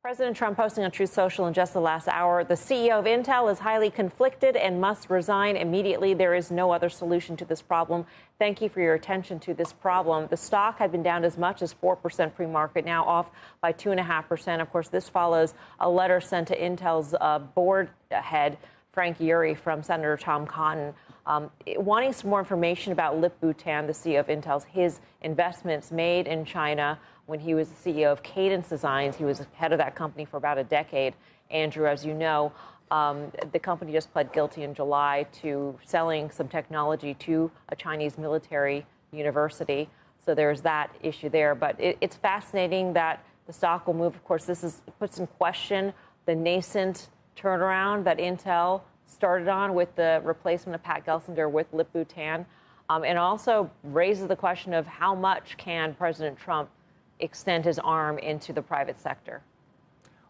President Trump posting on Truth Social in just the last hour, the CEO of Intel is highly conflicted and must resign immediately. There is no other solution to this problem. Thank you for your attention to this problem. The stock had been down as much as 4% pre-market, now off by 2.5%. Of course, this follows a letter sent to Intel's board head, Frank Yeary, from Senator Tom Cotton, wanting some more information about Lip-Bu Tan, the CEO of Intel's, his investments made in China. When he was the CEO of Cadence Designs, he was head of that company for about a decade. Andrew, as you know, the company just pled guilty in July to selling some technology to a Chinese military university. So there's that issue there. But it's fascinating that the stock will move. Of course, this puts in question the nascent turnaround that Intel started on with the replacement of Pat Gelsinger with Lip-Bu Tan, and also raises the question of how much can President Trump extend his arm into the private sector.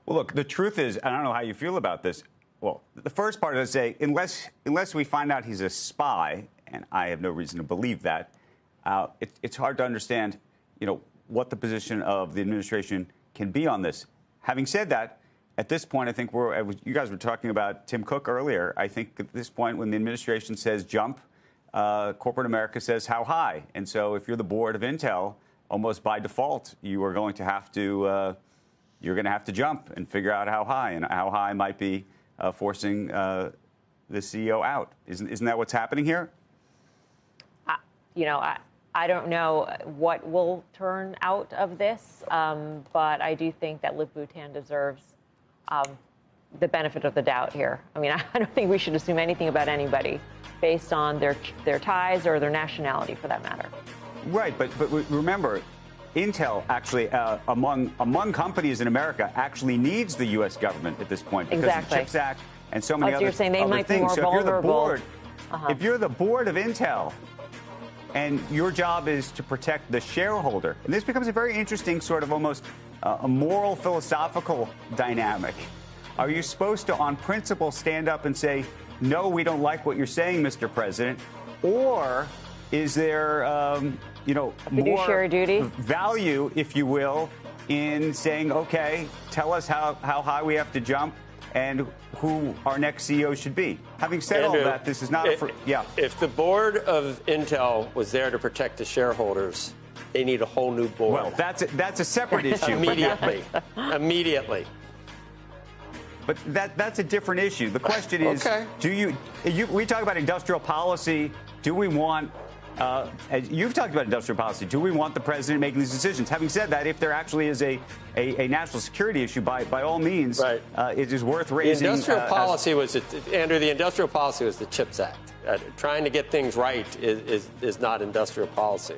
Well, look, the truth is, I don't know how you feel about this. Well, the first part is to say, unless we find out he's a spy, and I have no reason to believe that, it's hard to understand, what the position of the administration can be on this. Having said that, at this point, I think you guys were talking about Tim Cook earlier. I think at this point, when the administration says jump, corporate America says how high. And so if you're the board of Intel, almost by default, you are going to have to jump and figure out how high, and how high might be forcing the CEO out. Isn't that what's happening here? I don't know what will turn out of this, but I do think that Lip-Bu Tan deserves the benefit of the doubt here. I mean, I don't think we should assume anything about anybody based on their ties or their nationality, for that matter. Right, but remember, Intel actually, among companies in America, actually needs the U.S. government at this point because of the CHIPS Act and so many other, you're saying they might things. Be more so vulnerable. If you're the board of Intel, and your job is to protect the shareholder, and this becomes a very interesting sort of almost a moral philosophical dynamic. Are you supposed to, on principle, stand up and say, no, we don't like what you're saying, Mr. President, or is there, more duty value, if you will, in saying, OK, tell us how high we have to jump and who our next CEO should be? Having said Andrew, all that, this is not If the board of Intel was there to protect the shareholders, they need a whole new board. Well, that's a separate issue. Immediately. But that's a different issue. The question is, we talk about industrial policy. Do we want, you've talked about industrial policy. Do we want the president making these decisions? Having said that, if there actually is a national security issue, by all means, it is worth raising. The industrial policy was, Andrew, the industrial policy was the CHIPS Act. Trying to get things right is not industrial policy.